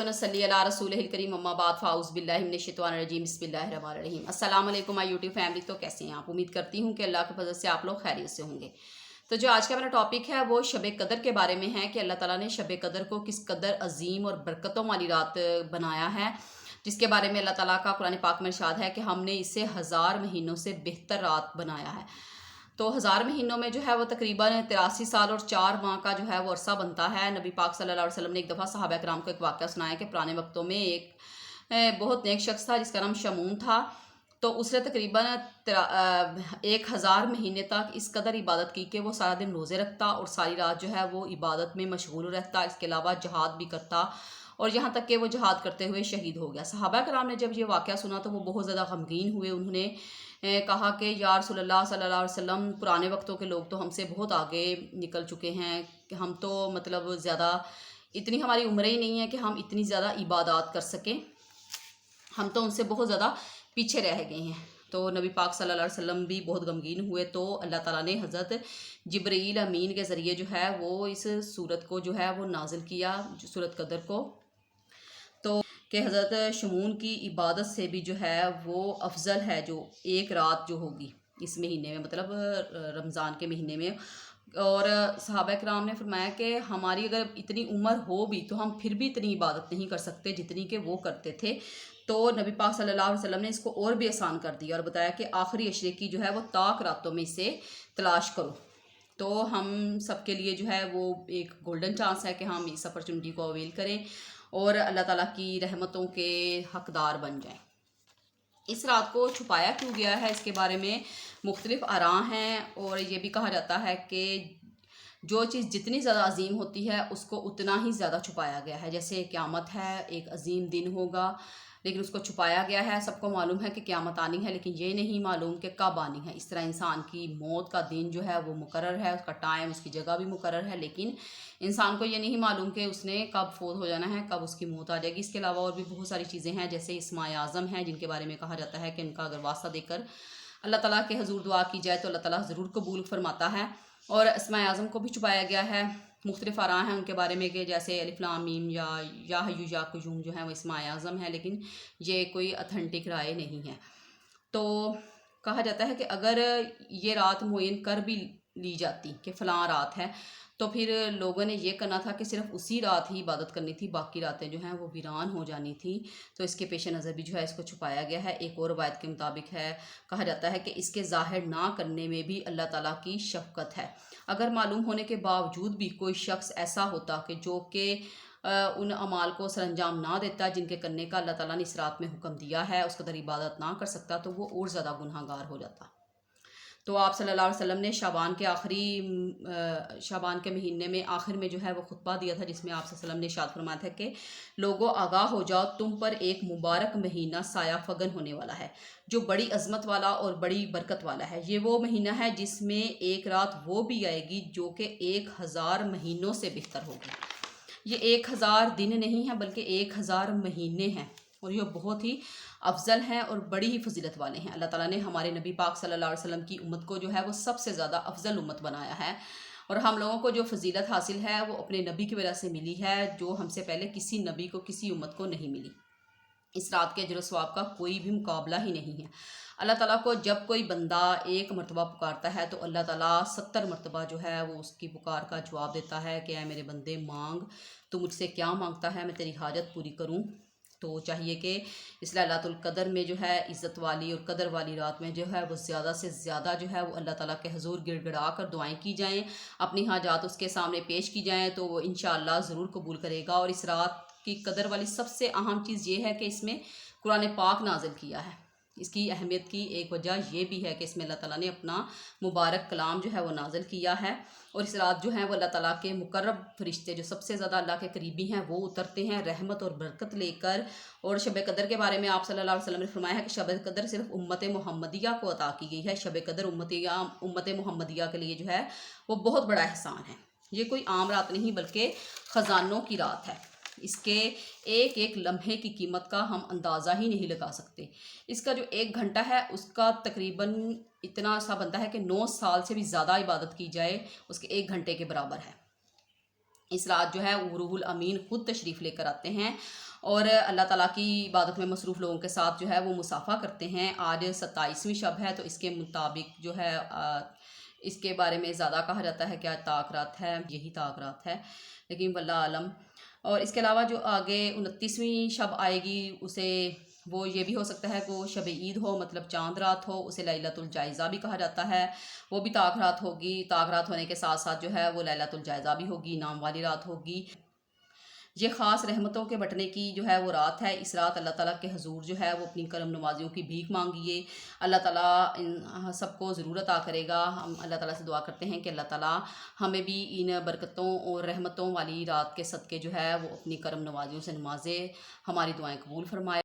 व नसल्ली अला रसूलिहिल करीम अम्मा बाद फ़ाउज़ बिल्लाहि मिनश शैतानिर रजीम बिस्मिल्लाहिर रहमानिर रहीम। अस्सलाम वालेकुम माय यूट्यूब फैमिली। तो कैसे हैं आप? उम्मीद करती हूँ कि अल्लाह के फजल से आप लोग खैरियत से होंगे। तो जो आज का मेरा टॉपिक है वो शब कदर के बारे में है कि अल्लाह ताला ने शब कदर को किस कदर अजीम और बरकतों वाली रात बनाया है, जिसके बारे में अल्लाह ताला का कुरान पाक में इरशाद है कि हमने इसे 1000 महीनों से बेहतर रात बनाया है। तो 1000 महीनों में जो है वो तकरीबन 83 साल और 4 माह का जो है वो अरसा बनता है। नबी पाक सल्लल्लाहु अलैहि वसल्लम ने एक दफ़ा सहाबा कराम को एक वाक़या सुनाया कि पुराने वक्तों में एक बहुत नेक शख्स था जिसका नाम शमून था। तो उसने तकरीबन 1000 महीने तक इस कदर इबादत की कि वो सारा दिन रोज़े रखता और सारी रात जो है वो इबादत में मशगूल रहता। इसके अलावा जहाद भी करता और यहाँ तक कि वो जहाद करते हुए शहीद हो गया। सहाबा कराम ने जब ये वाक़या सुना तो वो बहुत ज़्यादा गमगीन हुए। उन्होंने कहा कि या रसूलल्लाह सल्लल्लाहु अलैहि वसल्लम, पुराने वक्तों के लोग तो हमसे बहुत आगे निकल चुके हैं कि हम तो मतलब ज़्यादा इतनी हमारी उम्र ही नहीं है कि हम इतनी ज़्यादा इबादत कर सकें, हम तो उनसे बहुत ज़्यादा पीछे रह गए हैं। तो नबी पाक सल्लल्लाहु अलैहि वसल्लम भी बहुत गमगीन हुए। तो अल्लाह ताला ने हज़रत जिब्रील अमीन के ज़रिए जो है वो इस सूरत को जो है वो नाजिल किया, सूरत कदर को। तो कि हज़रत शमून की इबादत से भी जो है वो अफजल है जो एक रात जो होगी इस महीने में, मतलब रमज़ान के महीने में। और सहाबा कराम ने फरमाया कि हमारी अगर इतनी उम्र हो भी तो हम फिर भी इतनी इबादत नहीं कर सकते जितनी कि वो करते थे। तो नबी पाक सल्लल्लाहु अलैहि वसल्लम ने इसको और भी आसान कर दिया और बताया कि आखिरी अशरे की जो है वो ताक रातों में इसे तलाश करो। तो हम सबके लिए जो है वो एक गोल्डन चांस है कि हम इस अपॉर्चुनिटी को अवेल करें और अल्लाह ताला की रहमतों के हकदार बन जाएं। इस रात को छुपाया क्यों गया है इसके बारे में मुख्तलिफ आरा हैं और ये भी कहा जाता है कि जो चीज़ जितनी ज़्यादा अजीम होती है उसको उतना ही ज़्यादा छुपाया गया है। जैसे क़यामत है, एक अजीम दिन होगा लेकिन उसको छुपाया गया है। सबको मालूम है कि क़यामत आनी है लेकिन ये नहीं मालूम कि कब आनी है। इस तरह इंसान की मौत का दिन जो है वो मुकर्रर है, उसका टाइम, उसकी जगह भी मुकर्रर है, लेकिन इंसान को ये नहीं मालूम कि उसने कब फोत हो जाना है, कब उसकी मौत आ जाएगी। इसके अलावा और भी बहुत सारी चीज़ें हैं जैसे इस्माए आज़म हैं जिनके बारे में कहा जाता है कि इनका अगर वास्ता देकर अल्लाह ताला के हजूर दुआ की जाए तो अल्लाह ताला ज़रूर कबूल फरमाता है। और इस्माए आज़म को भी छुपाया गया है। मुख्तलिफ आरा हैं उनके बारे में कि जैसे अलिफ लाम मीम या हय्यू या क़य्यूम जो है वो इस्माए आज़म है, लेकिन ये कोई अथेंटिक राय नहीं है। तो कहा जाता है कि अगर ये रात मुयन कर भी ली जाती कि फ़लाँ रात है तो फिर लोगों ने ये करना था कि सिर्फ उसी रात ही इबादत करनी थी, बाकी रातें जो हैं वो वीरान हो जानी थी। तो इसके पेश नज़र भी जो है इसको छुपाया गया है। एक और रवायत के मुताबिक है, कहा जाता है कि इसके ज़ाहिर ना करने में भी अल्लाह ताला की शफ़क़त है। अगर मालूम होने के बावजूद भी कोई शख्स ऐसा होता कि जो कि उन अमाल को सरअंजाम ना देता जिनके करने का अल्लाह ताला ने इस रात में हुक्म दिया है, उस कदर इबादत ना कर सकता, तो वो और ज़्यादा गुनहगार हो जाता। तो आप सल्लल्लाहु अलैहि वसल्लम ने शाबान के महीने में आखिर में जो है वो खुतबा दिया था जिसमें आप सल्लल्लाहु अलैहि वसल्लम ने इरशाद फरमाया था कि लोगों आगाह हो जाओ, तुम पर एक मुबारक महीना साया फगन होने वाला है जो बड़ी अजमत वाला और बड़ी बरकत वाला है। ये वो महीना है जिसमें एक रात वो भी आएगी जो कि 1000 महीनों से बेहतर होगी। ये 1000 दिन नहीं है बल्कि 1000 महीने हैं और ये बहुत ही अफजल हैं और बड़ी ही फजीलत वाले हैं। अल्लाह ताला ने हमारे नबी पाक सल्लल्लाहु अलैहि वसल्लम की उम्मत को जो है वो सबसे ज़्यादा अफजल उम्मत बनाया है और हम लोगों को जो फजीलत हासिल है वो अपने नबी की वजह से मिली है, जो हमसे पहले किसी नबी को, किसी उम्मत को नहीं मिली। इस रात के अजर सवाब का कोई भी मुकाबला ही नहीं है। अल्लाह ताला को जब कोई बंदा एक मरतबा पुकारता है तो अल्लाह ताला 70 मरतबा जो है वो उसकी पुकार का जवाब देता है कि ऐ मेरे बंदे मांग, तू मुझसे क्या मांगता है, मैं तेरी हाजत पूरी करूँ। तो चाहिए कि इस लैलतुल कदर में जो है इज़्ज़त वाली और कदर वाली रात में जो है वो ज़्यादा से ज़्यादा जो है वो अल्लाह ताला के हुज़ूर गिड़गिड़ा कर दुआएं की जाएं, अपनी हाजात उसके सामने पेश की जाएं तो वो इंशाअल्लाह ज़रूर कबूल करेगा। और इस रात की कदर वाली सबसे अहम चीज़ ये है कि इसमें कुरान पाक नाजिल किया है। इसकी अहमियत की एक वजह ये भी है कि इसमें अल्लाह ताला ने अपना मुबारक कलाम जो है वो नाजिल किया है और इस रात जो है वो अल्लाह ताला के मुकर्रब फरिश्ते जो सबसे ज़्यादा अल्लाह के करीबी हैं वो उतरते हैं रहमत और बरकत लेकर। और शब कदर के बारे में आप सल्लल्लाहु अलैहि वसल्लम ने फरमाया है कि शब कदर सिर्फ उम्मत मुहम्मदिया को अता की गई है। शब कदर उम्मत मुहम्मदिया के लिए जो है वो बहुत बड़ा एहसान है। ये कोई आम रात नहीं बल्कि ख़जानों की रात है। इसके एक एक लम्हे की कीमत का हम अंदाज़ा ही नहीं लगा सकते। इसका जो 1 घंटा है उसका तकरीबन इतना सा बनता है कि 9 साल से भी ज़्यादा इबादत की जाए उसके 1 घंटे के बराबर है। इस रात जो है रूहुल अमीन खुद तशरीफ़ लेकर आते हैं اور اللہ تعالیٰ کی عبادت میں مصروف لوگوں کے ساتھ جو ہے وہ مصافحہ کرتے ہیں۔ آج 27ویں شب ہے، تو اس کے مطابق جو ہے اس کے بارے میں زیادہ کہا جاتا ہے کہ طاق رات ہے، یہی طاق رات ہے، لیکن واللہ عالم۔ اور اس کے علاوہ جو آگے 29ویں شب آئے گی، اسے وہ یہ بھی ہو سکتا ہے کہ وہ شب عید ہو، مطلب چاند رات ہو، اسے لیلۃ الجائزہ بھی کہا جاتا ہے، وہ بھی طاق رات ہوگی۔ طاق رات ہونے کے ساتھ ساتھ جو ہے وہ لیلۃ الجائزہ بھی ہوگی، انعام والی رات ہوگی۔ یہ خاص رحمتوں کے بٹنے کی جو ہے وہ رات ہے۔ اس رات اللہ تعالیٰ کے حضور جو ہے وہ اپنی کرم نوازیوں کی بھیک مانگیے، اللہ تعالیٰ ان سب کو ضرور عطا کرے گا۔ ہم اللہ تعالیٰ سے دعا کرتے ہیں کہ اللہ تعالیٰ ہمیں بھی ان برکتوں اور رحمتوں والی رات کے صدقے جو ہے وہ اپنی کرم نوازیوں سے نوازے، ہماری دعائیں قبول فرمائے۔